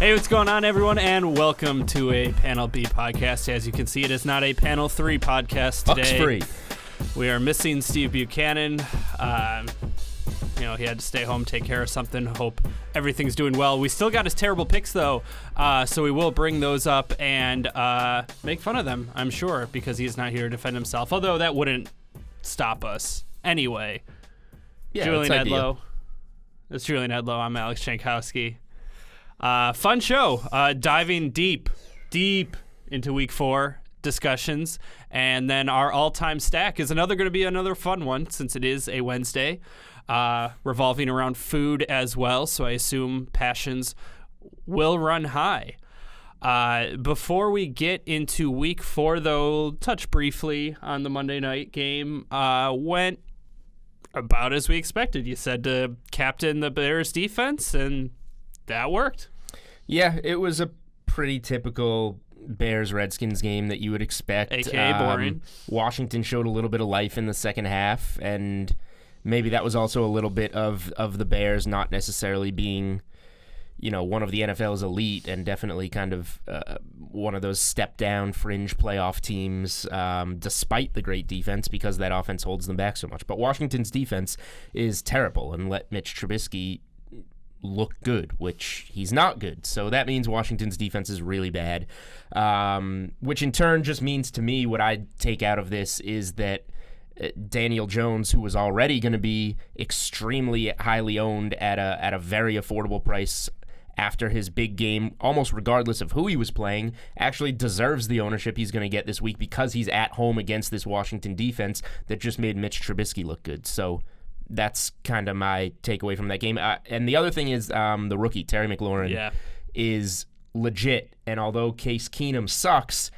Hey, what's going on, everyone, and welcome to a Panel B podcast. As you can see, it is not a Panel 3 podcast today. Free. We are missing Steve Buchanan. He had to stay home, take care of something. Hope everything's doing well. We still got his terrible picks, though, so we will bring those up and make fun of them, I'm sure, because he's not here to defend himself, although that wouldn't stop us. Anyway, Yeah, Julian that's ideal. Edlow. It's Julian Edlow. I'm Alex Jankowski. Fun show. Diving deep into Week 4 discussions, and then our all-time stack is going to be another fun one since it is a Wednesday, revolving around food as well. So I assume passions will run high. Before we get into Week 4, though, touch briefly on the Monday night game. Went about as we expected. You said to captain the Bears defense, and that worked. Yeah, it was a pretty typical Bears-Redskins game that you would expect. AKA boring. Washington showed a little bit of life in the second half, and maybe that was also a little bit of the Bears not necessarily being, one of the NFL's elite, and definitely kind of one of those step-down fringe playoff teams, despite the great defense, because that offense holds them back so much. But Washington's defense is terrible and let Mitch Trubisky look good, which he's not good. So that means Washington's defense is really bad, which in turn just means to me what I take out of this is that Daniel Jones, who was already going to be extremely highly owned at a very affordable price after his big game, almost regardless of who he was playing, actually deserves the ownership he's going to get this week because he's at home against this Washington defense that just made Mitch Trubisky look good. So that's kind of my takeaway from that game. And the other thing is the rookie, Terry McLaurin, is legit. And although Case Keenum sucks,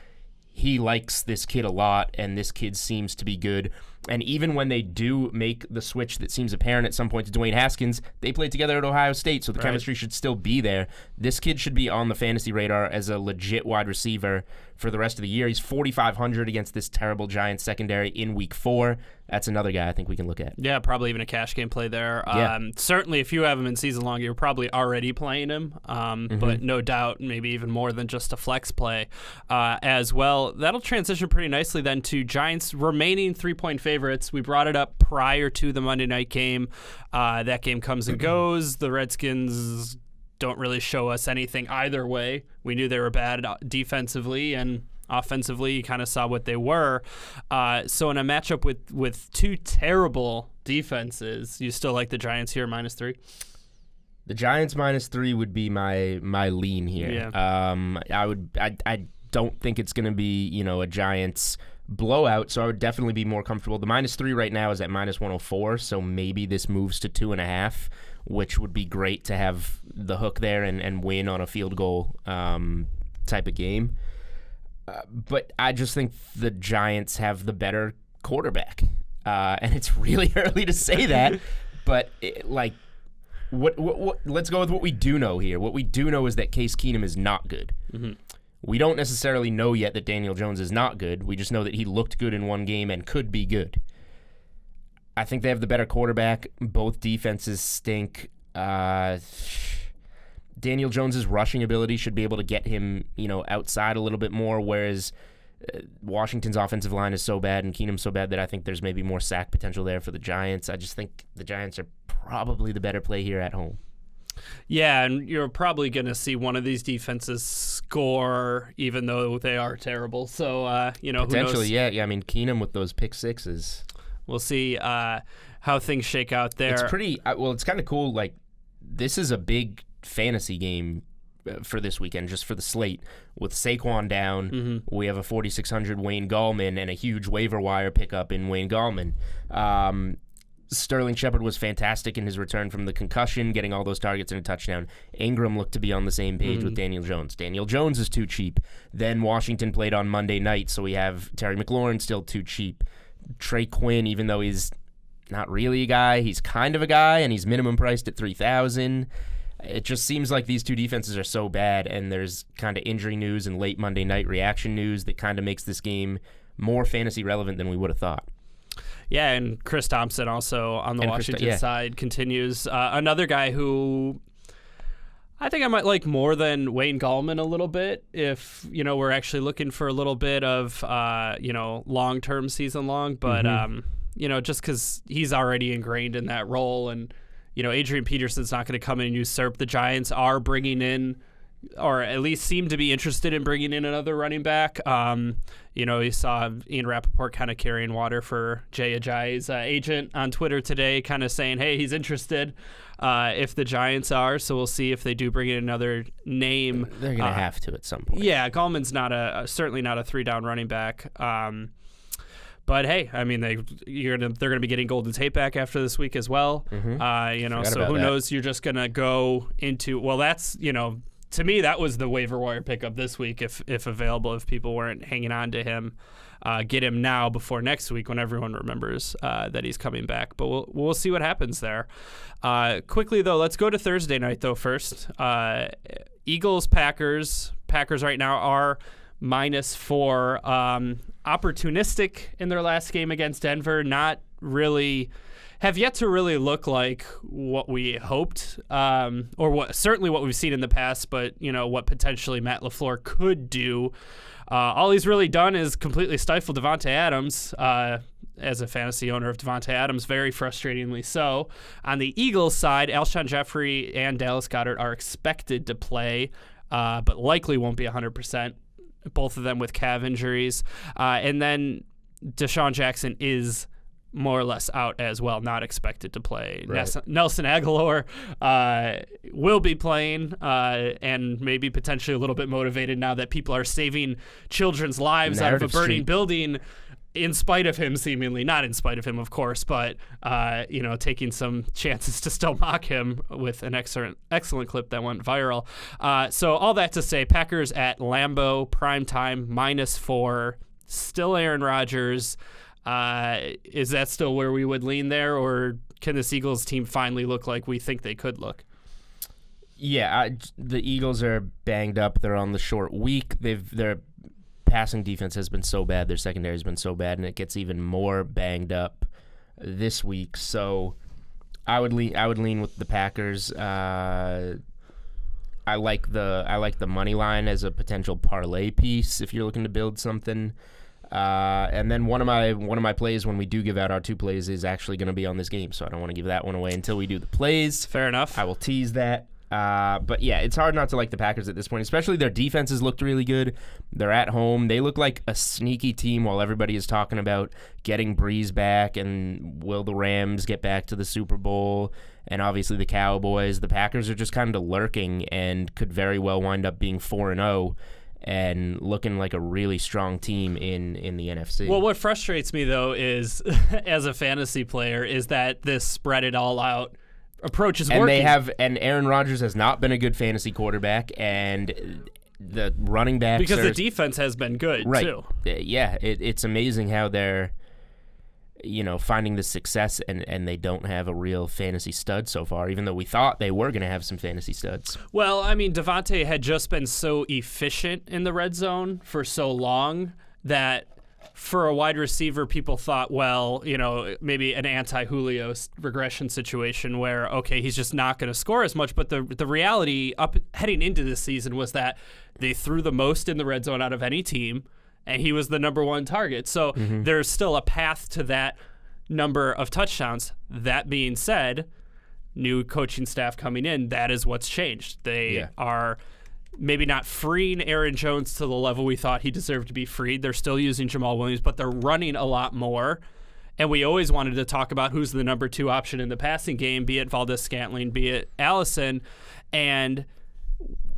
he likes this kid a lot, and this kid seems to be good. And even when they do make the switch that seems apparent at some point to Dwayne Haskins, they played together at Ohio State, so the chemistry should still be there. This kid should be on the fantasy radar as a legit wide receiver for the rest of the year. He's 4,500 against this terrible Giants secondary in Week 4. That's another guy I think we can look at. Yeah, probably even a cash game play there. Yeah. Certainly, if you have him in season long, you're probably already playing him. But no doubt, maybe even more than just a flex play as well. That'll transition pretty nicely then to Giants' remaining 3-point favorites. We brought it up prior to the Monday night game. That game comes and goes. The Redskins don't really show us anything either way. We knew they were bad defensively, and offensively, you kind of saw what they were. So in a matchup with two terrible defenses, you still like the Giants here -3? The Giants -3 would be my lean here. Yeah. I don't think it's going to be a Giants blowout, so I would definitely be more comfortable. The -3 right now is at -104, so maybe this moves to 2.5, which would be great to have the hook there and win on a field goal type of game. But I just think the Giants have the better quarterback, and it's really early to say that. But what? Let's go with what we do know here. What we do know is that Case Keenum is not good. Mm-hmm. We don't necessarily know yet that Daniel Jones is not good. We just know that he looked good in one game and could be good. I think they have the better quarterback. Both defenses stink. Daniel Jones's rushing ability should be able to get him, outside a little bit more, whereas Washington's offensive line is so bad and Keenum's so bad that I think there's maybe more sack potential there for the Giants. I just think the Giants are probably the better play here at home. Yeah, and you're probably going to see one of these defenses score, even though they are terrible. So, potentially, who knows? Yeah. I mean, Keenum with those pick sixes. We'll see how things shake out there. It's pretty. It's kind of cool. Like, this is a big fantasy game for this weekend, just for the slate. With Saquon down, we have a 4,600 Wayne Gallman and a huge waiver wire pickup in Wayne Gallman. Sterling Shepard was fantastic in his return from the concussion, getting all those targets and a touchdown. Ingram looked to be on the same page with Daniel Jones. Daniel Jones is too cheap. Then Washington played on Monday night, so we have Terry McLaurin still too cheap. Trey Quinn, even though he's not really a guy, he's kind of a guy, and he's minimum priced at $3,000. It just seems like these two defenses are so bad, and there's kind of injury news and late Monday night reaction news that kind of makes this game more fantasy relevant than we would have thought. Yeah, and Chris Thompson also on the Washington side continues. Another guy who I think I might like more than Wayne Gallman a little bit if, we're actually looking for a little bit of, long-term season long. But, just because he's already ingrained in that role. And, Adrian Peterson's not going to come in and usurp. The Giants are bringing in, or at least seem to be interested in bringing in another running back. You saw Ian Rappaport kind of carrying water for Jay Ajayi's agent on Twitter today, kind of saying, hey, he's interested if the Giants are. So we'll see if they do bring in another name. They're going to have to at some point. Yeah, Gallman's certainly not a 3-down running back. But hey, I mean, they're going to be getting Golden Tate back after this week as well. So who knows? You're just going to go into, well, that's, to me, that was the waiver wire pickup this week, if available, if people weren't hanging on to him. Get him now before next week when everyone remembers that he's coming back. But we'll see what happens there. Quickly, though, let's go to Thursday night, though, first. Eagles, Packers. Packers right now are -4. Opportunistic in their last game against Denver. Not really... have yet to really look like what we hoped, or certainly what we've seen in the past, but, what potentially Matt LaFleur could do. All he's really done is completely stifle Davante Adams, as a fantasy owner of Davante Adams, very frustratingly so. On the Eagles side, Alshon Jeffrey and Dallas Goedert are expected to play, but likely won't be 100%, both of them with calf injuries. And then Deshaun Jackson is more or less out as well, not expected to play. Right. Nelson Aguilar will be playing, and maybe potentially a little bit motivated now that people are saving children's lives out of a burning building in spite of him, seemingly. Not in spite of him, of course, but taking some chances to still mock him with an excellent clip that went viral. So all that to say, Packers at Lambeau, primetime, -4, still Aaron Rodgers. Is that still where we would lean there, or can this Eagles team finally look like we think they could look? Yeah, the Eagles are banged up. They're on the short week. Their passing defense has been so bad. Their secondary has been so bad, and it gets even more banged up this week. So I would lean with the Packers. I like the money line as a potential parlay piece if you're looking to build something. And then one of my plays when we do give out our 2 plays is actually going to be on this game, so I don't want to give that one away until we do the plays. Fair enough. I will tease that. But yeah, it's hard not to like the Packers at this point, especially their defenses looked really good. They're at home. They look like a sneaky team while everybody is talking about getting Breeze back and will the Rams get back to the Super Bowl, and obviously the Cowboys. The Packers are just kind of lurking and could very well wind up being 4-0. And looking like a really strong team in the NFC. Well, what frustrates me, though, is as a fantasy player, is that this spread it all out approach is working. And Aaron Rodgers has not been a good fantasy quarterback, and the running backs because the defense has been good, right, too. Yeah, it's amazing how they're finding the success, and they don't have a real fantasy stud so far, even though we thought they were going to have some fantasy studs. Well, I mean, Davante had just been so efficient in the red zone for so long that for a wide receiver, people thought, well, maybe an anti-Julio regression situation where, okay, he's just not going to score as much. But the reality heading into this season was that they threw the most in the red zone out of any team, and he was the number 1 target. So there's still a path to that number of touchdowns. That being said, new coaching staff coming in, that is what's changed. They are maybe not freeing Aaron Jones to the level we thought he deserved to be freed. They're still using Jamal Williams, but they're running a lot more. And we always wanted to talk about who's the number 2 option in the passing game, be it Valdez-Scantling, be it Allison. And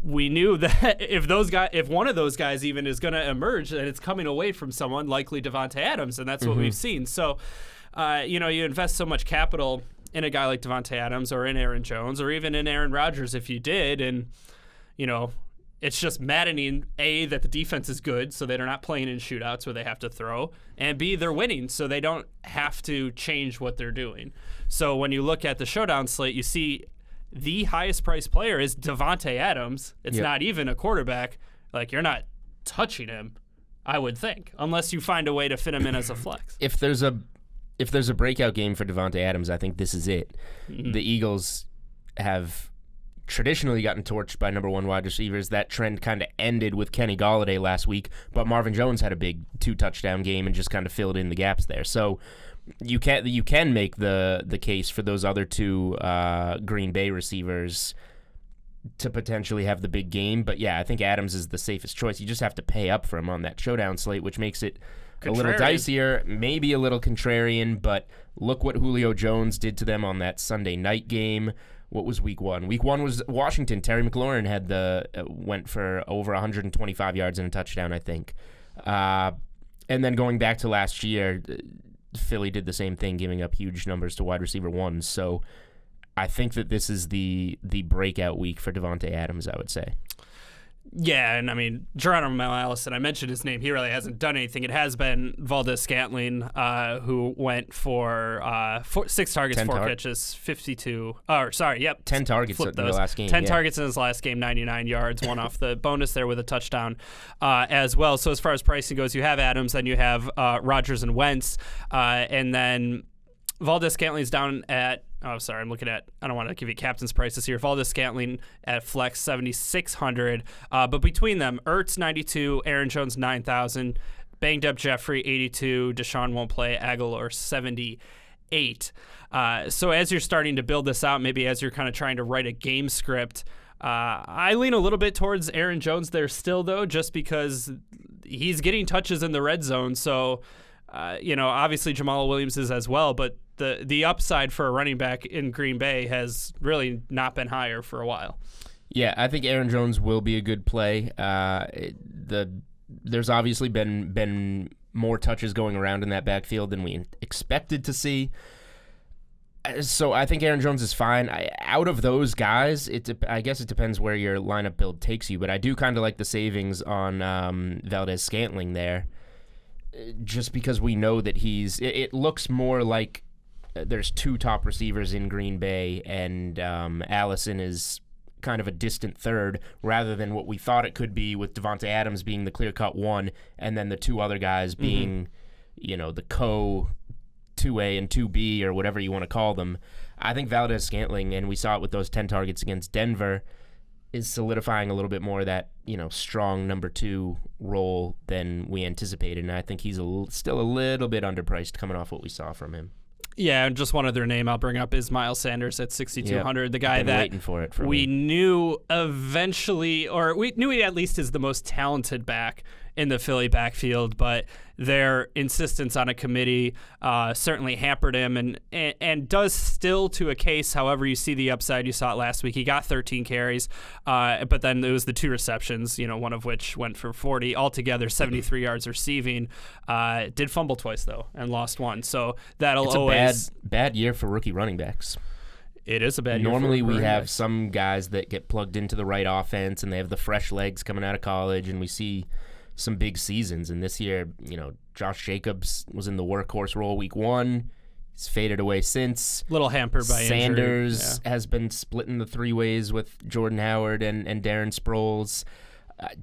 we knew that if one of those guys even is going to emerge, and it's coming away from someone likely Davante Adams, and that's what we've seen. So, you invest so much capital in a guy like Davante Adams or in Aaron Jones or even in Aaron Rodgers if you did, and, it's just maddening, A, that the defense is good, so they're not playing in shootouts where they have to throw, and B, they're winning, so they don't have to change what they're doing. So when you look at the showdown slate, you see the highest priced player is Davante Adams. It's not even a quarterback. Like, you're not touching him, I would think, unless you find a way to fit him in as a flex. If there's a breakout game for Davante Adams, I think this is it. The Eagles have traditionally gotten torched by number one wide receivers. That trend kind of ended with Kenny Golladay last week, but Marvin Jones had a big 2-touchdown game and just kind of filled in the gaps there. So you can make the case for those other two Green Bay receivers to potentially have the big game. But yeah, I think Adams is the safest choice. You just have to pay up for him on that showdown slate, which makes it a little dicier, maybe a little contrarian, but look what Julio Jones did to them on that Sunday night game. What was week one? Week one was Washington. Terry McLaurin had went for over 125 yards and a touchdown, I think. And then going back to last year, Philly did the same thing, giving up huge numbers to wide receiver ones. So I think that this is the breakout week for Davante Adams, I would say. Yeah, and I mean, Geronimo Allison, I mentioned his name. He really hasn't done anything. It has been Valdez-Scantling, who went for 6 targets, 4 catches, 52. 10 targets in the last game. 10 targets in his last game, 99 yards, one off the bonus there with a touchdown as well. So as far as pricing goes, you have Adams, then you have Rodgers and Wentz, and then Valdez-Scantling's down at, I don't want to give you captain's prices here. Valdez-Scantling at flex 7,600. But between them, Ertz 92, Aaron Jones 9,000, banged up Jeffrey 82, Deshaun won't play, Aguilar 78. So as you're starting to build this out, maybe as you're kind of trying to write a game script, I lean a little bit towards Aaron Jones there still, though, just because he's getting touches in the red zone. So, obviously Jamal Williams is as well, but the upside for a running back in Green Bay has really not been higher for a while. Yeah, I think Aaron Jones will be a good play. There's obviously been more touches going around in that backfield than we expected to see. So I think Aaron Jones is fine. Out of those guys, I guess it depends where your lineup build takes you, but I do kind of like the savings on Valdez-Scantling there, just because we know that it looks more like there's 2 top receivers in Green Bay, and Allison is kind of a distant third, rather than what we thought it could be with Davante Adams being the clear-cut 1, and then the 2 other guys being, the co-2A and 2B, or whatever you want to call them. I think Valdez-Scantling, and we saw it with those 10 targets against Denver, is solidifying a little bit more of that, strong number 2 role than we anticipated, and I think he's still a little bit underpriced coming off what we saw from him. Yeah, and just one other name I'll bring up is Miles Sanders at 6,200. The guy that waiting for it we knew eventually, or we knew he at least is the most talented back in the Philly backfield, but their insistence on a committee certainly hampered him and does still to a case. However, you see the upside. You saw it last week. He got 13 carries, but then it was the 2 receptions, one of which went for 40. Altogether, 73 yards receiving. Did fumble twice, though, and lost 1. So that'll it's a bad year for rookie running backs. It is a bad year. Normally we have some guys that get plugged into the right offense, and they have the fresh legs coming out of college, and we see some big seasons. And this year, Josh Jacobs was in the workhorse role week 1. He's faded away since. Little hampered by Sanders injury. has been splitting the 3 ways with Jordan Howard and Darren Sproles.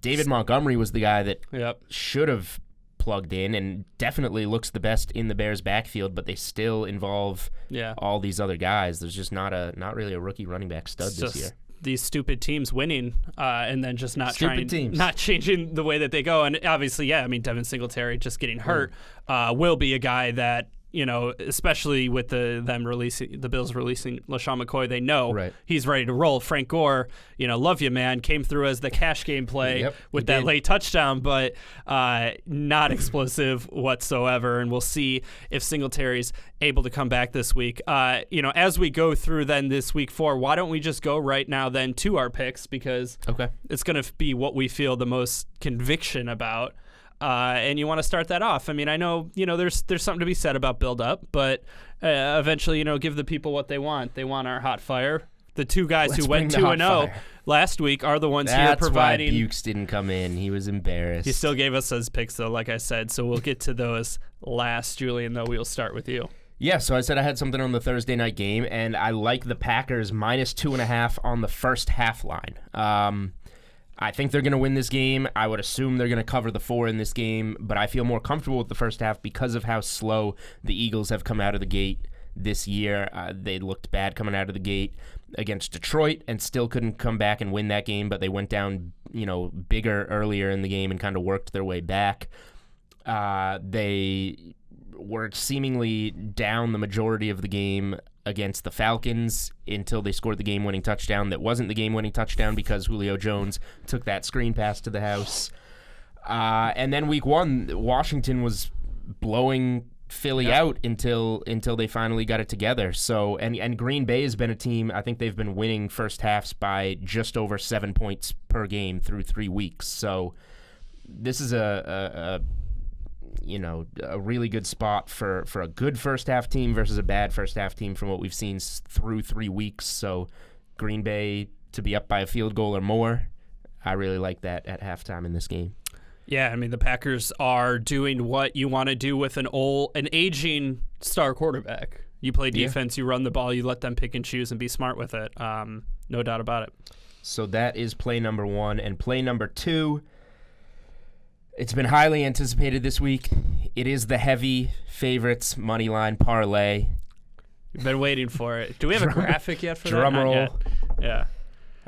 David Montgomery was the guy that should have plugged in and definitely looks the best in the Bears backfield, but they still involve all these other guys. There's just not really a rookie running back stud this year. These stupid teams winning and then just not changing the way that they go. And obviously, Devin Singletary just getting hurt will be a guy that, especially with the Bills releasing LaShawn McCoy, they know he's ready to roll. Frank Gore, love you, man, came through as the cash game play with that late touchdown, but not explosive whatsoever. And we'll see if Singletary's able to come back this week. As we go through then this week 4, why don't we just go right now then to our picks, because it's going to be what we feel the most conviction about. And you want to start that off. I mean, I know, there's something to be said about build up, but eventually, give the people what they want. They want our hot fire. The 2 guys who went 2-0 last week are the ones here providing. That's why Bukes didn't come in. He was embarrassed. He still gave us his picks, though, like I said. So we'll get to those last, Julian, though. We'll start with you. Yeah, so I said I had something on the Thursday night game, and I like the Packers minus 2.5 on the first half line. I think they're going to win this game. I would assume they're going to cover the 4 in this game, but I feel more comfortable with the first half because of how slow the Eagles have come out of the gate this year. They looked bad coming out of the gate against Detroit and still couldn't come back and win that game, but they went down, bigger earlier in the game and kind of worked their way back. They were seemingly down the majority of the game against the Falcons until they scored the game-winning touchdown that wasn't the game-winning touchdown because Julio Jones took that screen pass to the house. And then week 1, Washington was blowing Philly out until they finally got it together. So and Green Bay has been a team, I think they've been winning first halves by just over 7 points per game through 3 weeks. So this is a really good spot for a good first half team versus a bad first half team from what we've seen through 3 weeks. So Green Bay to be up by a field goal or more, I really like that at halftime in this game. Yeah, I mean, the Packers are doing what you want to do with an aging star quarterback. You play defense, you run the ball, you let them pick and choose and be smart with it. No doubt about it. So that is play number 1. And play number 2, it's been highly anticipated this week. It is the heavy favorites money line parlay. You've been waiting for it. Do we have a graphic yet for that? Drum roll. Yeah.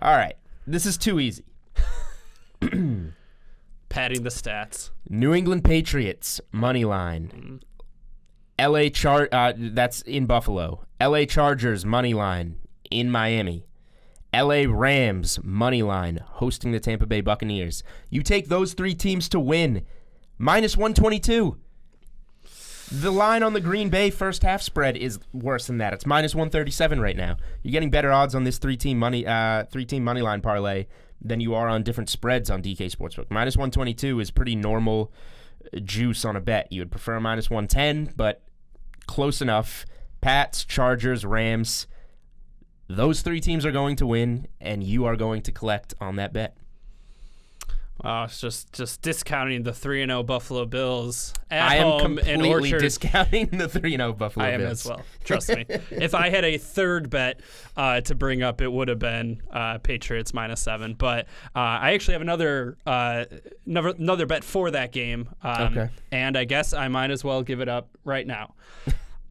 All right. This is too easy. Padding the stats. New England Patriots money line. That's in Buffalo. LA Chargers money line in Miami. LA Rams money line hosting the Tampa Bay Buccaneers. You take those 3 teams to win, minus 122. The line on the Green Bay first half spread is worse than that. It's minus 137 right now. You're getting better odds on this 3-team money line parlay than you are on different spreads on DK Sportsbook. Minus 122 is pretty normal juice on a bet. You would prefer minus 110, but close enough. Pats, Chargers, Rams. Those 3 teams are going to win, and you are going to collect on that bet. It's just discounting the 3-0 Buffalo Bills at home in Orchard. I am completely discounting the 3-0 Buffalo Bills. I am as well. Trust me. If I had a third bet to bring up, it would have been Patriots -7. But I actually have another bet for that game. Okay. And I guess I might as well give it up right now.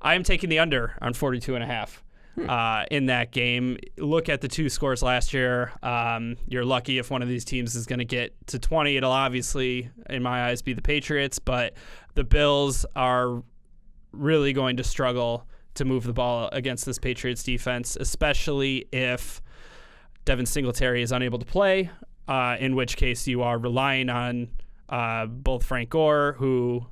I am taking the under on 42.5. In that game. Look at the 2 scores last year. You're lucky if one of these teams is going to get to 20. It'll obviously, in my eyes, be the Patriots, but the Bills are really going to struggle to move the ball against this Patriots defense, especially if Devin Singletary is unable to play, in which case you are relying on both Frank Gore, who,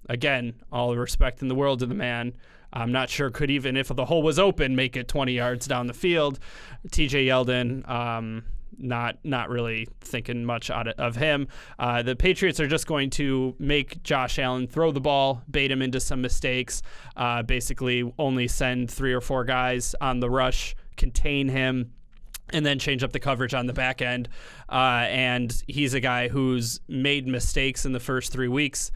again, all the respect in the world to the man, I'm not sure could, even if the hole was open, make it 20 yards down the field. TJ Yeldon, not really thinking much out of him. The Patriots are just going to make Josh Allen throw the ball, bait him into some mistakes, basically only send 3 or 4 guys on the rush, contain him, and then change up the coverage on the back end. And he's a guy who's made mistakes in the first 3 weeks.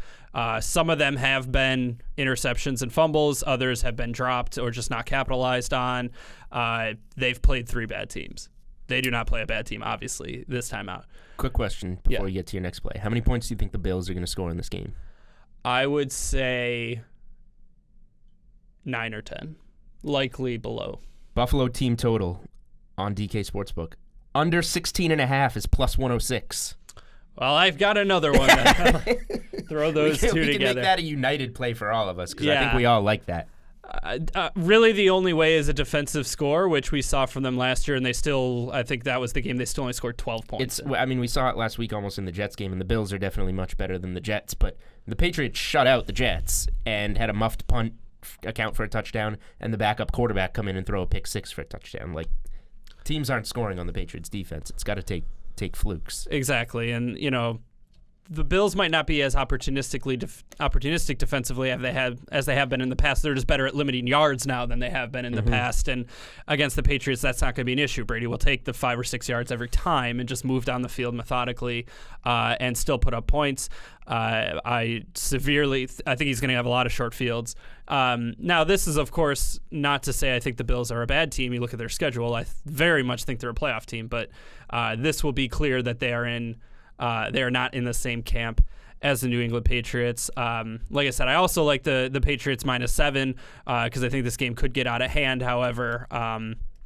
Some of them have been interceptions and fumbles. Others have been dropped or just not capitalized on. They've played 3 bad teams. They do not play a bad team, obviously, this time out. Quick question before you get to your next play. How many points do you think the Bills are going to score in this game? I would say 9 or 10. Likely below. Buffalo team total on DK Sportsbook. Under 16.5 is plus 106. Well, I've got another one. Throw those 2 together. We can make that a united play for all of us because I think we all like that. Really, the only way is a defensive score, which we saw from them last year, and they still, I think that was the game, they still only scored 12 points. We saw it last week almost in the Jets game, and the Bills are definitely much better than the Jets, but the Patriots shut out the Jets and had a muffed punt account for a touchdown, and the backup quarterback come in and throw a pick 6 for a touchdown. Like, teams aren't scoring on the Patriots defense. It's got to take flukes. Exactly, and the Bills might not be as opportunistic defensively as they have been in the past. They're just better at limiting yards now than they have been in the past. And against the Patriots, that's not going to be an issue. Brady will take the 5 or 6 yards every time and just move down the field methodically and still put up points. I think he's going to have a lot of short fields. Now, this is, of course, not to say I think the Bills are a bad team. You look at their schedule. I very much think they're a playoff team, but this will be clear that they are not in the same camp as the New England Patriots. Like I said, I also like the Patriots -7 because I think this game could get out of hand. However,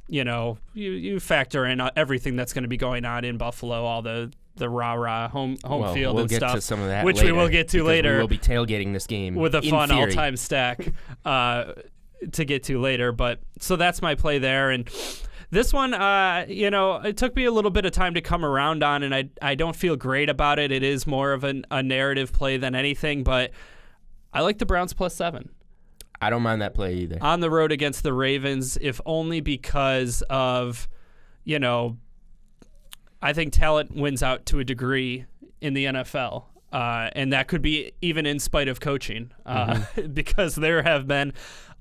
you factor in everything that's going to be going on in Buffalo, all the rah-rah home field we'll and get stuff, to some of that which later, we will get to later. We'll be tailgating this game with a fun theory. all-time stack to get to later. But so that's my play there. And this one, it took me a little bit of time to come around on, and I don't feel great about it. It is more of a narrative play than anything, but I like the Browns +7. I don't mind that play either. On the road against the Ravens, if only because of, I think talent wins out to a degree in the NFL. And that could be even in spite of coaching, because there have been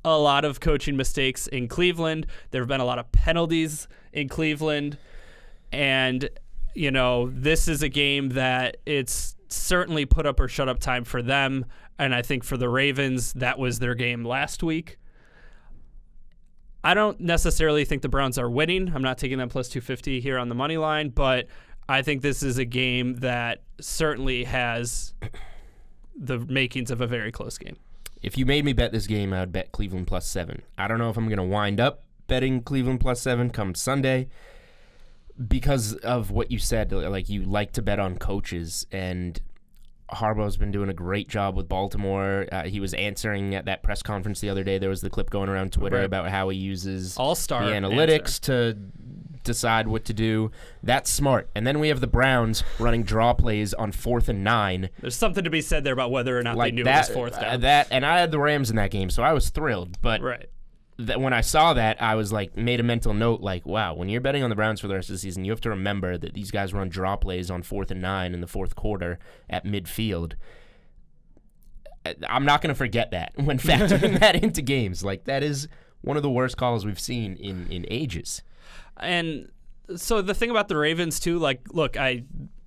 a lot of coaching mistakes in Cleveland. There have been a lot of penalties in Cleveland. And, this is a game that it's certainly put up or shut up time for them. And I think for the Ravens, that was their game last week. I don't necessarily think the Browns are winning. I'm not taking them +250 here on the money line, but I think this is a game that certainly has the makings of a very close game. If you made me bet this game, I would bet Cleveland +7. I don't know if I'm going to wind up betting Cleveland +7 come Sunday because of what you said. Like, you like to bet on coaches, and Harbaugh's been doing a great job with Baltimore. He was answering at that press conference the other day. There was the clip going around Twitter about how he uses all-star the analytics to decide what to do. That's smart. And then we have the Browns running draw plays on 4th and 9. There's something to be said there about whether or not they knew it was 4th down. And I had the Rams in that game, so I was thrilled. But when I saw that, I was made a mental note, wow, when you're betting on the Browns for the rest of the season, you have to remember that these guys run draw plays on 4th and 9 in the fourth quarter at midfield. I'm not going to forget that when factoring that into games. That is one of the worst calls we've seen in ages. And so the thing about the Ravens, too,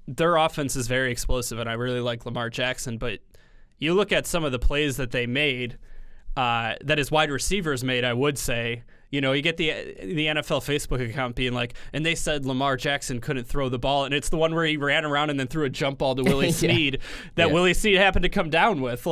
their offense is very explosive, and I really like Lamar Jackson, but you look at some of the plays that they made, that his wide receivers made, I would say. You get the NFL Facebook account being and they said Lamar Jackson couldn't throw the ball, and it's the one where he ran around and then threw a jump ball to Willie Snead Willie Snead happened to come down with.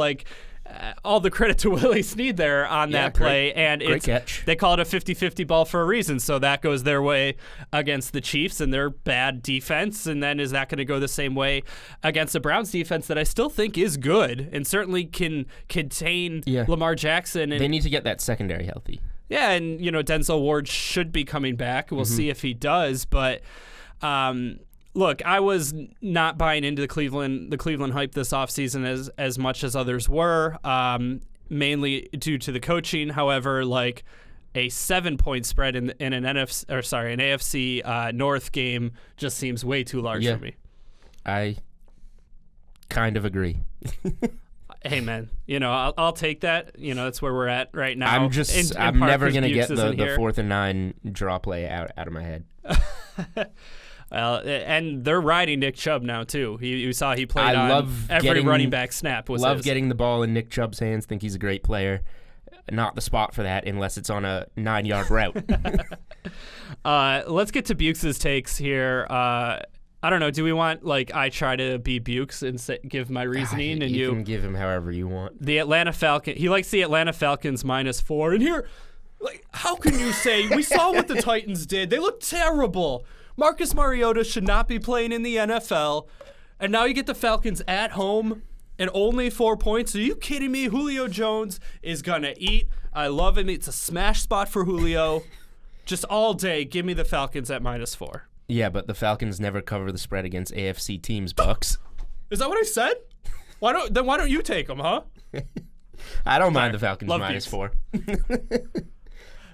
All the credit to Willie Snead there on that play. And great catch. They call it a 50-50 ball for a reason, so that goes their way against the Chiefs and their bad defense, and then is that going to go the same way against the Browns defense that I still think is good and certainly can contain Lamar Jackson. And they need to get that secondary healthy. Yeah, and Denzel Ward should be coming back. We'll see if he does, but look, I was not buying into the Cleveland hype this offseason as much as others were, mainly due to the coaching. However, a 7-point spread in an AFC North game just seems way too large for me. I kind of agree. Hey man, I'll take that. That's where we're at right now. I'm never gonna get the 4th and 9 draw play out of my head. And they're riding Nick Chubb now too. You saw he played every running back snap. Love getting the ball in Nick Chubb's hands. Think he's a great player. Not the spot for that unless it's on a 9-yard route. Let's get to Bukes' takes here. I don't know. Do we want I try to be Bukes and give my reasoning, and you can give him however you want. The Atlanta Falcons. He likes the Atlanta Falcons -4, and here, how can you say we saw what the Titans did? They look terrible. Marcus Mariota should not be playing in the NFL, and now you get the Falcons at home and only 4 points. Are you kidding me? Julio Jones is gonna eat. I love him. It's a smash spot for Julio. Just all day, give me the Falcons at -4. Yeah, but the Falcons never cover the spread against AFC teams, Bucks. Is that what I said? Why don't you take them, huh? I don't mind the Falcons -4.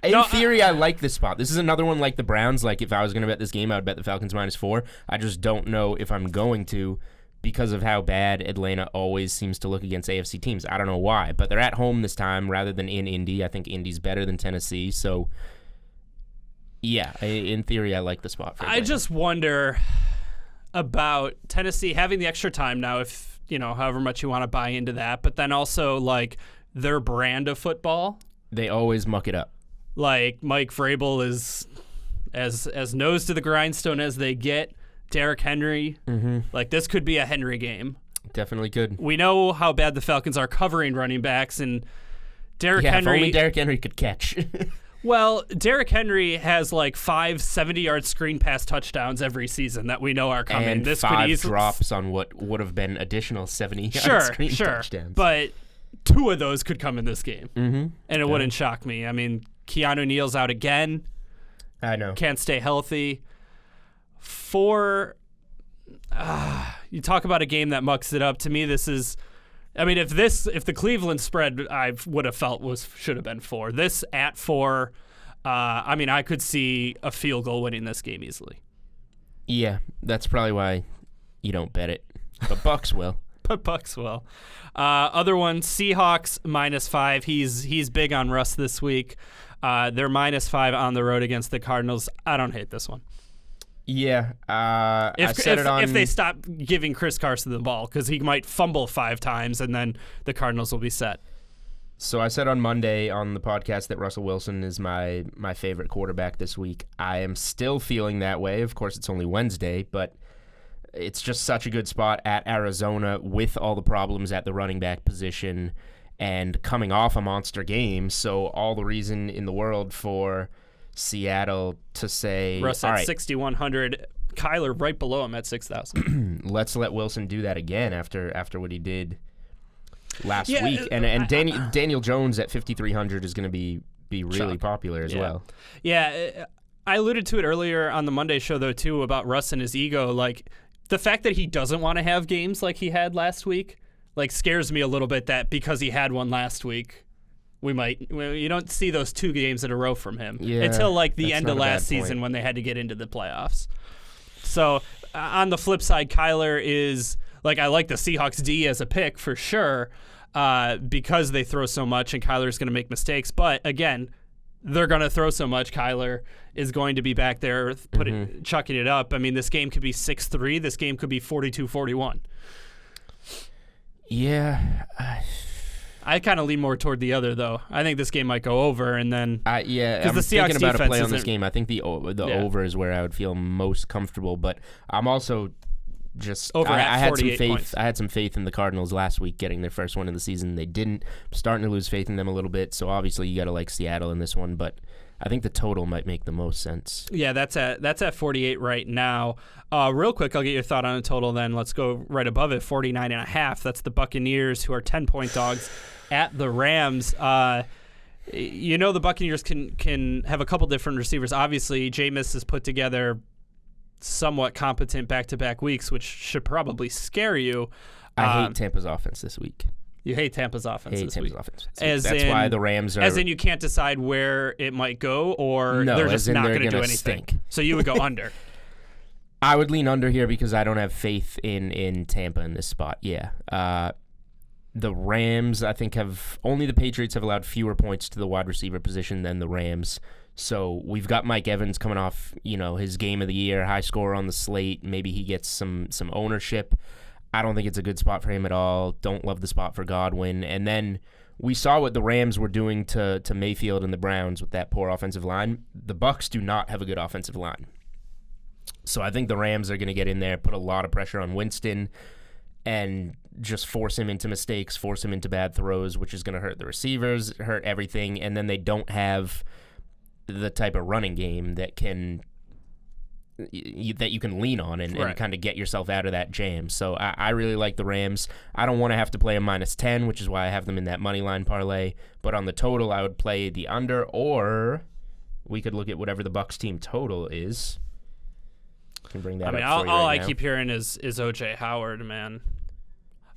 In theory, I like this spot. This is another one like the Browns. If I was going to bet this game, I would bet the Falcons -4. I just don't know if I'm going to because of how bad Atlanta always seems to look against AFC teams. I don't know why, but they're at home this time rather than in Indy. I think Indy's better than Tennessee, so... Yeah, in theory, I like the spot for Atlanta. I just wonder about Tennessee having the extra time now, if, however much you want to buy into that, but then also, their brand of football. They always muck it up. Mike Vrabel is as nose to the grindstone as they get. Derrick Henry. This could be a Henry game. Definitely could. We know how bad the Falcons are covering running backs, and Derrick Henry. If only Derrick Henry could catch. Well, Derrick Henry has like 5 70-yard screen pass touchdowns every season that we know are coming. And this 5 could easily drops on what would have been additional 70-yard screen touchdowns. But 2 of those could come in this game, and it wouldn't shock me. I mean, Keanu Neal's out again. I know. Can't stay healthy. 4, you talk about a game that mucks it up. To me, this is, I mean, if the Cleveland spread I would have felt should have been 4. This at 4, I mean, I could see a field goal winning this game easily. Yeah, that's probably why you don't bet it. But Bucks will. But Bucks will. Other one, Seahawks -5. He's big on Russ this week. They're -5 on the road against the Cardinals. I don't hate this one. Yeah, I said it on. If they stop giving Chris Carson the ball, because he might fumble 5 times, and then the Cardinals will be set. So I said on Monday on the podcast that Russell Wilson is my favorite quarterback this week. I am still feeling that way. Of course, it's only Wednesday, but it's just such a good spot at Arizona with all the problems at the running back position and coming off a monster game. So all the reason in the world for Seattle to say, Russ all at right, 6,100, Kyler right below him at 6,000. let's let Wilson do that again after what he did last week. And Daniel Jones at 5,300 is going to be really popular as well. Yeah, I alluded to it earlier on the Monday show, though, too, about Russ and his ego. Like, the fact that he doesn't want to have games like he had last week, like, scares me a little bit, that because he had one last week, you don't see those 2 games in a row from him until like the end of last season when they had to get into the playoffs. So on the flip side, Kyler is like, I like the Seahawks D as a pick for sure, because they throw so much and Kyler's going to make mistakes. But again, they're going to throw so much. Kyler is going to be back there chucking it up. I mean, this game could be 6-3. This game could be 42-41. Yeah. I kind of lean more toward the other, though. I think this game might go over, and then I'm the Seahawks thinking about a play on isn't- this game. I think the over is where I would feel most comfortable, but I'm also just Over I at had some 48 faith. points. I had some faith in the Cardinals last week getting their first one in the season. They didn't. I'm starting to lose faith in them a little bit. So obviously you got to like Seattle in this one, but I think the total might make the most sense. Yeah, that's at 48 right now. Real quick, I'll get your thought on the total. Then let's go right above it, 49.5. That's the Buccaneers, who are 10-point dogs at the Rams. The Buccaneers can have a couple different receivers. Obviously, Jameis has put together somewhat competent back-to-back weeks, which should probably scare you. I hate Tampa's offense this week. You hate Tampa's offense this week. That's why the Rams are. As in, you can't decide where it might go, or No, they're as just in not they're going to do gonna anything. stink. So you would go under. I would lean under here because I don't have faith in Tampa in this spot. Yeah. The Rams, I think, only the Patriots have allowed fewer points to the wide receiver position than the Rams. So we've got Mike Evans coming off, his game of the year, high scorer on the slate. Maybe he gets some ownership. I don't think it's a good spot for him at all. Don't love the spot for Godwin. And then we saw what the Rams were doing to Mayfield and the Browns with that poor offensive line. The Bucs do not have a good offensive line. So I think the Rams are going to get in there, put a lot of pressure on Winston, and just force him into mistakes, force him into bad throws, which is going to hurt the receivers, hurt everything. And then they don't have the type of running game that you can lean on and kind of get yourself out of that jam. So I really like the Rams. I don't want to have to play a -10, which is why I have them in that money line parlay. But on the total, I would play the under, or we could look at whatever the Bucs team total is. Can bring that up for you all right I now. keep hearing is O.J. Howard, man.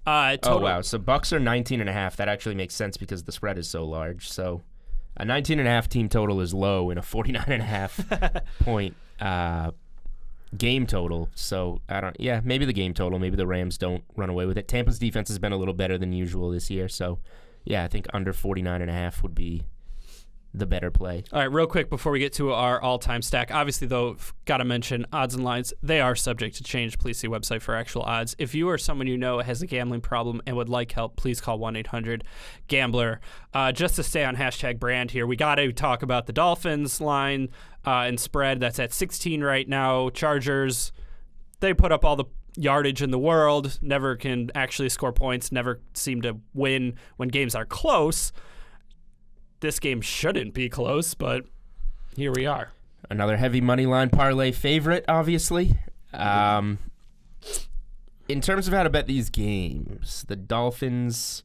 Oh, wow. So Bucs are 19.5. That actually makes sense because the spread is so large. So a 19.5 team total is low in a 49.5 point game total. So maybe the game total. Maybe the Rams don't run away with it. Tampa's defense has been a little better than usual this year. So yeah, I think under 49.5 would be the better play. All right, real quick before we get to our all-time stack. Obviously, though, got to mention odds and lines. They are subject to change. Please see website for actual odds. If you or someone you know has a gambling problem and would like help, please call 1-800-GAMBLER. Just to stay on hashtag brand here, we got to talk about the Dolphins line and spread. That's at 16 right now. Chargers, they put up all the yardage in the world, never can actually score points, never seem to win when games are close. This game shouldn't be close, but here we are. Another heavy money line parlay favorite, obviously. In terms of how to bet these games, the Dolphins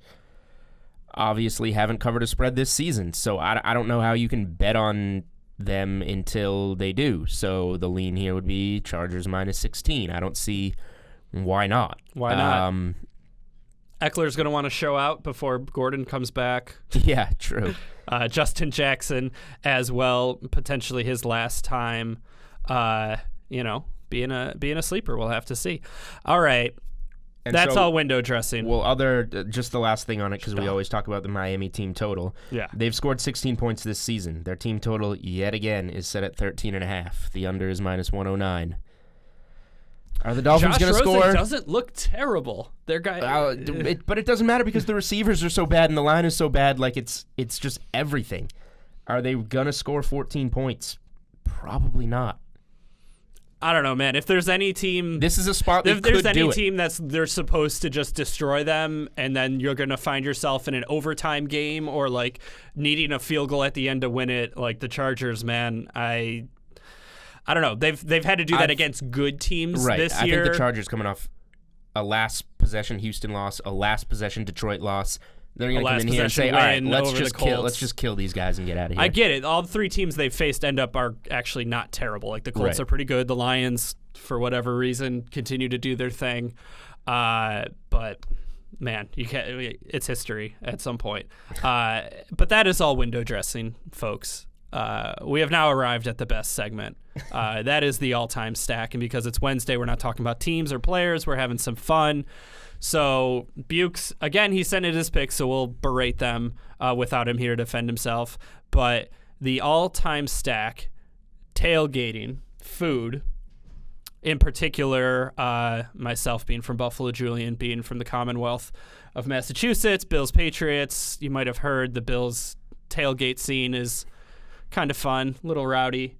obviously haven't covered a spread this season, so I don't know how you can bet on them until they do. So the lean here would be Chargers minus 16. I don't see why not. Why not? Eckler's going to want to show out before Gordon comes back. Yeah, true. Justin Jackson as well, potentially his last time, being a sleeper. We'll have to see. All right. And that's all window dressing. Well, just the last thing on it, because we always talk about the Miami team total. Yeah. They've scored 16 points this season. Their team total, yet again, is set at 13.5. The under is minus 109. Are the Dolphins going to score? Doesn't look terrible. Their guy, but it doesn't matter because the receivers are so bad and the line is so bad. Like it's just everything. Are they going to score 14 points? Probably not. I don't know, man. If there's any team, this is a spot. If there's any team they're supposed to just destroy them, and then you're going to find yourself in an overtime game or like needing a field goal at the end to win it, like the Chargers, man. I don't know. They've had to do that against good teams this year. I think the Chargers coming off a last possession Houston loss, a last possession Detroit loss. They're going to come in here and say, all right, let's just kill these guys and get out of here. I get it. All the three teams they've faced are actually not terrible. Like the Colts are pretty good. The Lions, for whatever reason, continue to do their thing. But man, you can't. It's history at some point. But that is all window dressing, folks. We have now arrived at the best segment. That is the all-time stack. And because it's Wednesday, we're not talking about teams or players. We're having some fun. So Bukes, again, he sent in his picks, so we'll berate them without him here to defend himself. But the all-time stack, tailgating, food, in particular, myself being from Buffalo, Julian being from the Commonwealth of Massachusetts, Bills Patriots. You might have heard the Bills tailgate scene is kind of fun, a little rowdy.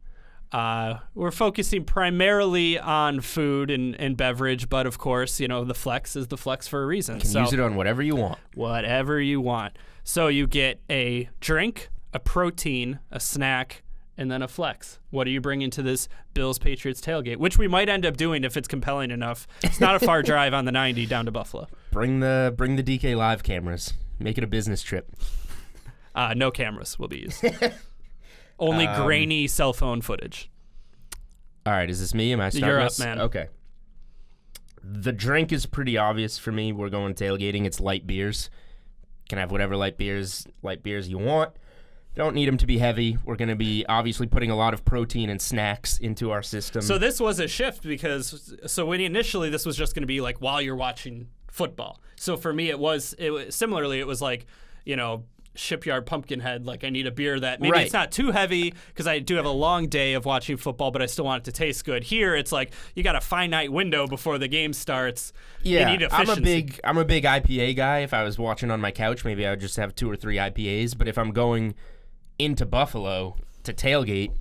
We're focusing primarily on food and beverage, but of course, the flex is the flex for a reason. You can use it on whatever you want. Whatever you want. So you get a drink, a protein, a snack, and then a flex. What are you bringing to this Bills-Patriots tailgate, which we might end up doing if it's compelling enough. It's not a far drive on the 90 down to Buffalo. Bring the DK Live cameras. Make it a business trip. No cameras will be used. Only grainy cell phone footage. All right, is this me? Am I starting? You're up, this? man. Okay. The drink is pretty obvious for me. We're going tailgating. It's light beers. Can have whatever light beers you want. Don't need them to be heavy. We're going to be obviously putting a lot of protein and snacks into our system. So this was a shift because when initially this was just going to be like while you're watching football. So for me it was similarly it was like, Shipyard Pumpkinhead, like I need a beer that maybe it's not too heavy because I do have a long day of watching football, but I still want it to taste good. Here it's like you got a finite window before the game starts. Yeah, you need efficiency. I'm a big IPA guy. If I was watching on my couch, maybe I would just have 2 or 3 IPAs. But if I'm going into Buffalo to tailgate,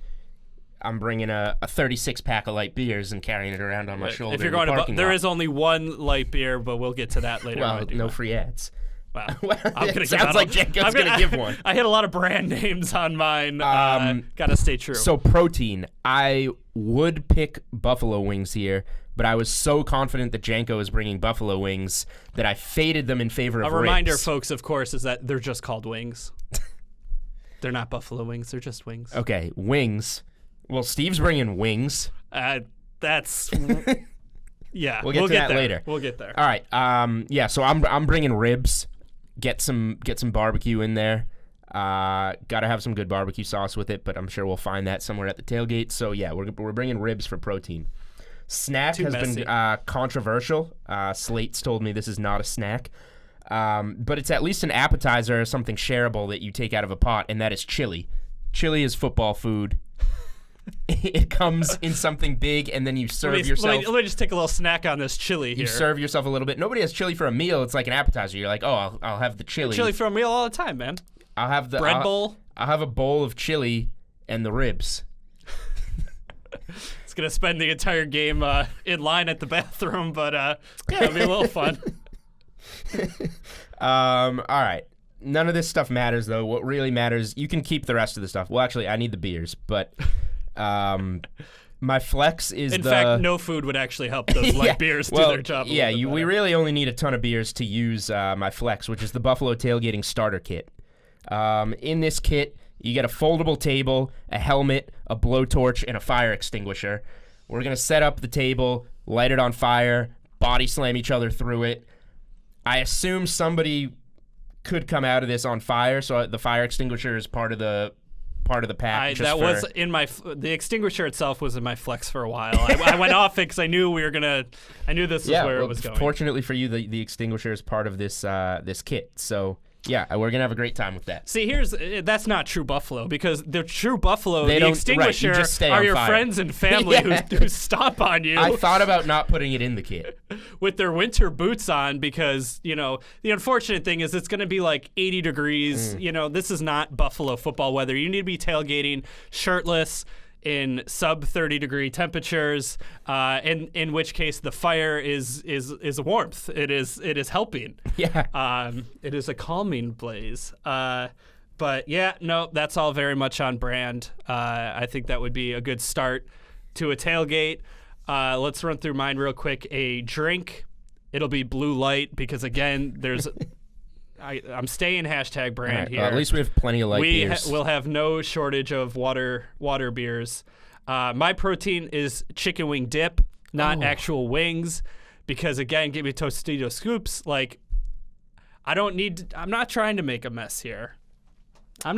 I'm bringing a 36-pack of light beers and carrying it around on my shoulder. If you're going to there is only one light beer, but we'll get to that later. Well, no free ads. Wow. Sounds like Jankowski's going to give one. I hit a lot of brand names on mine. Got to stay true. So protein, I would pick buffalo wings here, but I was so confident that Janko is bringing buffalo wings that I faded them in favor of ribs. A reminder, folks, of course, is that they're just called wings. They're not buffalo wings. They're just wings. Okay, wings. Well, Steve's bringing wings. That's... Yeah, we'll get to that later. We'll get there. All right. So I'm bringing ribs. Get some barbecue in there. Gotta have some good barbecue sauce with it, but I'm sure we'll find that somewhere at the tailgate. So yeah, we're bringing ribs for protein. Snack has been controversial. Slate's told me this is not a snack, but it's at least an appetizer or something shareable that you take out of a pot, and that is chili. Chili is football food. It comes in something big, and then you serve yourself. Let me just take a little snack on this chili here. You serve yourself a little bit. Nobody has chili for a meal. It's like an appetizer. You're like, oh, I'll have the chili. Chili for a meal all the time, man. I'll have the bread bowl. I'll have a bowl of chili and the ribs. It's It's going to spend the entire game in line at the bathroom, but yeah, it'll be a little fun. All right. None of this stuff matters, though. What really matters, you can keep the rest of the stuff. Well, actually, I need the beers, but my flex is In fact, no food would actually help those light beers do their job. We really only need a ton of beers to use my flex, which is the Buffalo Tailgating Starter Kit. In this kit, you get a foldable table, a helmet, a blowtorch, and a fire extinguisher. We're going to set up the table, light it on fire, body slam each other through it. I assume somebody could come out of this on fire, so the fire extinguisher is part of the pack. The extinguisher itself was in my flex for a while. I went off it because I knew I knew this was where it was going. Fortunately for you, the extinguisher is part of this kit. So yeah, we're gonna have a great time with that. See, that's not true Buffalo, because the true Buffalo, the extinguisher are your friends and family who stomp on you. I thought about not putting it in the kit with their winter boots on, because the unfortunate thing is it's going to be like 80 degrees. This is not Buffalo football weather. You need to be tailgating shirtless in sub 30 degree temperatures, in which case the fire is warmth. It is helping. Yeah. It is a calming blaze. But yeah, no, that's all very much on brand. I think that would be a good start to a tailgate. Let's run through mine real quick. A drink, it'll be Blue Light, because again, there's I'm staying hashtag brand here. At least we have plenty of light beers. We'll have no shortage of water beers. My protein is chicken wing dip, not actual wings, because again, give me Tostito scoops. Like, I'm not trying to make a mess here. So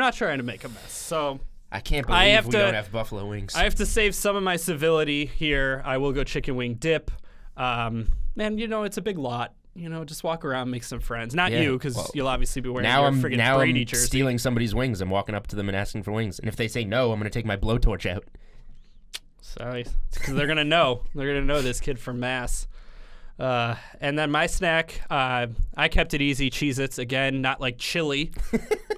I can't believe we don't have buffalo wings. I have to save some of my civility here. I will go chicken wing dip. And it's a big lot. Just walk around, make some friends. Not you, because you'll obviously be wearing your friggin' Brady jersey. Stealing somebody's wings. I'm walking up to them and asking for wings. And if they say no, I'm going to take my blowtorch out. Sorry. Because they're going to know. They're going to know this kid from Mass. And then my snack, I kept it easy. Cheez-Its, again, not like chili.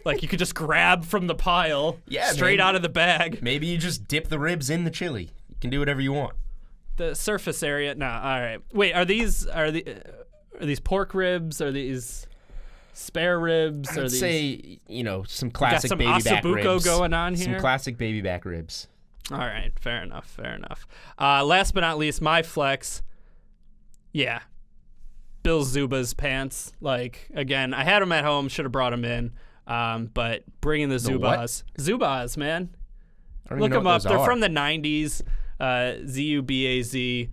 Like you could just grab from the pile straight out of the bag. Maybe you just dip the ribs in the chili. You can do whatever you want. The surface area, all right. Wait, are these pork ribs? Are these spare ribs? I'd say, some classic baby back ribs. Got some ossobuco going on here? Some classic baby back ribs. All right, fair enough. Last but not least, my flex. Yeah, Bill Zuba's pants. Like, again, I had them at home, should have brought them in. But bringing the Zubaz. Zubaz, man. Look them up. They're from the 90s. Zubaz.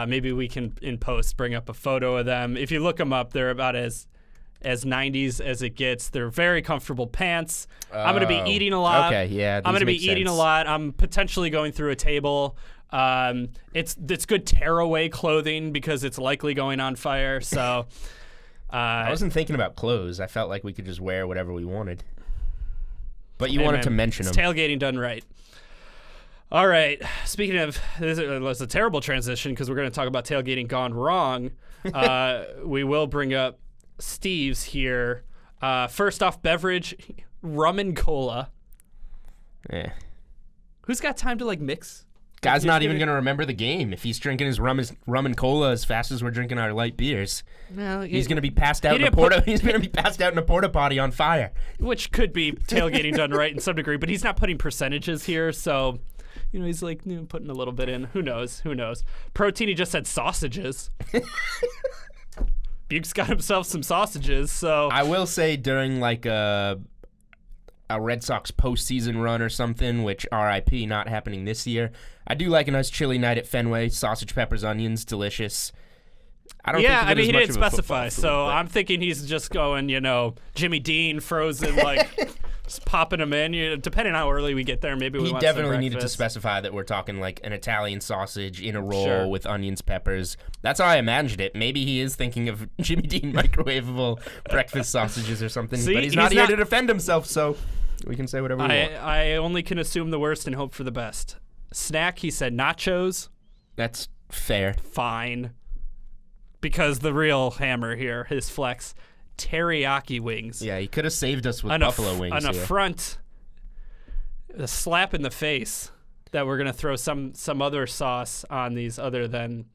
Maybe we can, in post, bring up a photo of them. If you look them up, they're about as 90s as it gets. They're very comfortable pants. I'm going to be eating a lot. Okay, yeah. I'm going to be eating a lot. I'm potentially going through a table. It's good tearaway clothing because it's likely going on fire. So I wasn't thinking about clothes. I felt like we could just wear whatever we wanted. But you wanted to mention them. It's tailgating done right. All right. Speaking of, this was a terrible transition because we're going to talk about tailgating gone wrong. We will bring up Steve's here. First off, beverage, rum and cola. Yeah. Who's got time to mix? Guy's not even going to remember the game if he's drinking his rum and cola as fast as we're drinking our light beers. Well, he's going to be passed out in a porta potty on fire. Which could be tailgating done right in some degree, but he's not putting percentages here, so he's putting a little bit in. Who knows? Protein, he just said sausages. Buke's got himself some sausages, so I will say during a Red Sox postseason run or something, which RIP not happening this year. I do like a nice chilly night at Fenway. Sausage, peppers, onions, delicious. He didn't specify, so I'm thinking he's just going, Jimmy Dean frozen, just popping them in. Depending on how early we get there, maybe we want some breakfast. He definitely needed to specify that we're talking an Italian sausage in a roll with onions, peppers. That's how I imagined it. Maybe he is thinking of Jimmy Dean microwavable breakfast sausages or something, but he's not here to defend himself, so we can say whatever we want. I only can assume the worst and hope for the best. Snack, he said nachos. That's fair. Fine. Because the real hammer here, his flex, teriyaki wings. Yeah, he could have saved us with buffalo wings. An affront, a slap in the face that we're gonna throw some other sauce on these other than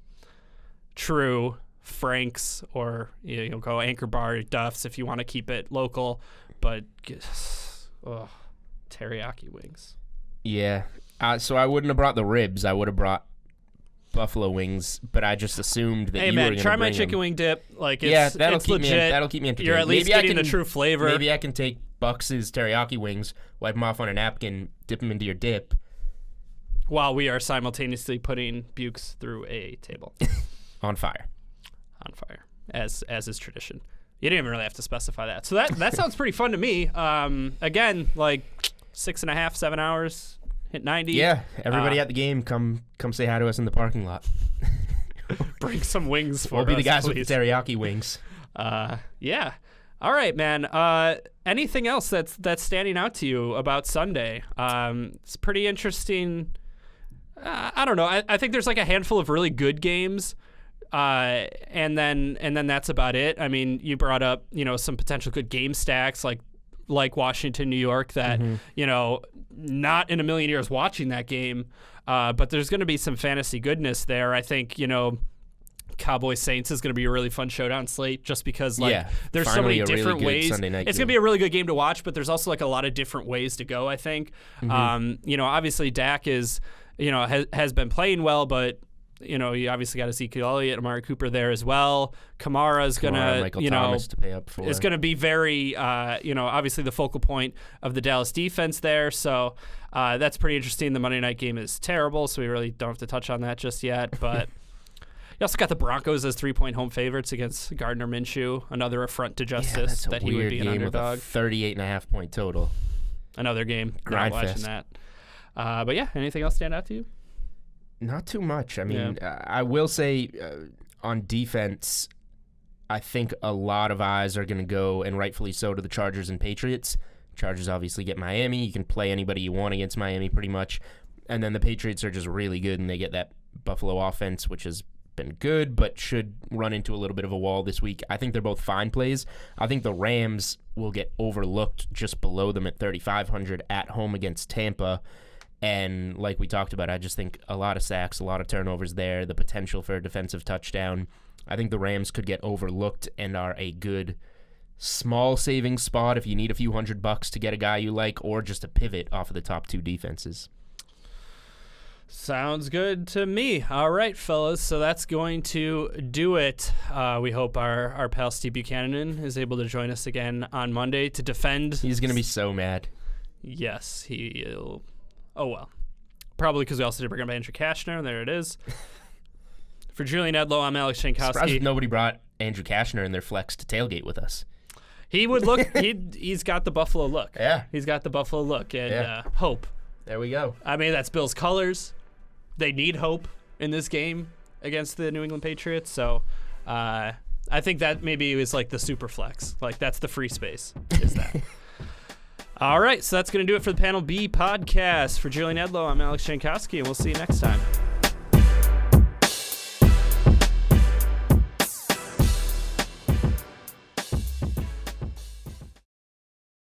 true Frank's, or you'll go Anchor Bar, Duff's if you want to keep it local, but teriyaki wings. Yeah. So I wouldn't have brought the ribs. I would have brought buffalo wings, but I just assumed that you were going to try my bring chicken them. wing dip. Like, that'll it's keep legit. that'll keep me entertained. You're at least getting the true flavor. Maybe I can take Bucks's teriyaki wings, wipe them off on a napkin, dip them into your dip, while we are simultaneously putting Bukes through a table. on fire, as is tradition. You didn't even really have to specify that. So that sounds pretty fun to me. Again, like 6.5, 7 hours, hit 90. Yeah, everybody at the game, come say hi to us in the parking lot. Bring some wings for us, We'll be the guys please. with the teriyaki wings. Yeah. All right, man. Anything else that's standing out to you about Sunday? It's pretty interesting. I don't know. I think there's like a handful of really good games. And then that's about it. I mean, you brought up, some potential good game stacks like Washington, New York, that, not in a million years watching that game. But there's going to be some fantasy goodness there. I think, Cowboys Saints is going to be a really fun showdown slate, just because there's so many different really ways. Sunday night it's going to be a really good game to watch, but there's also like a lot of different ways to go, I think. Obviously Dak is, has been playing well, but you obviously got Ezekiel Elliott, Amari Cooper there as well. Kamara's going to, Thomas to pay up for. Is going to be very, obviously the focal point of the Dallas defense there. So that's pretty interesting. The Monday night game is terrible, so we really don't have to touch on that just yet. But you also got the Broncos as 3-point home favorites against Gardner Minshew, another affront to justice that he would be an underdog. With a 38.5 point total. Another game. Grind not watching fest. that. But yeah, anything else stand out to you? Not too much. I mean, I will say on defense, I think a lot of eyes are going to go, and rightfully so, to the Chargers and Patriots. Chargers obviously get Miami. You can play anybody you want against Miami pretty much. And then the Patriots are just really good, and they get that Buffalo offense, which has been good, but should run into a little bit of a wall this week. I think they're both fine plays. I think the Rams will get overlooked just below them at 3,500 at home against Tampa. And like we talked about, I just think a lot of sacks, a lot of turnovers there, the potential for a defensive touchdown. I think the Rams could get overlooked and are a good small saving spot if you need a few $100 to get a guy you like, or just a pivot off of the top two defenses. Sounds good to me. All right, fellas. So that's going to do it. We hope our pal Steve Buchanan is able to join us again on Monday to defend. He's going to be so mad. Yes, he'll. Oh, well. Probably because we also did bring up Andrew Kashner. There it is. For Julian Edlow, I'm Alex Jankowski. Surprised nobody brought Andrew Kashner in their flex to tailgate with us. He would look. He's got the Buffalo look. Yeah. He's got the Buffalo look and hope. There we go. I mean, that's Bill's colors. They need hope in this game against the New England Patriots. So I think that maybe is like the super flex. Like, that's the free space, is that. All right, so that's going to do it for the Panel B podcast. For Julian Edlow, I'm Alex Jankowski, and we'll see you next time.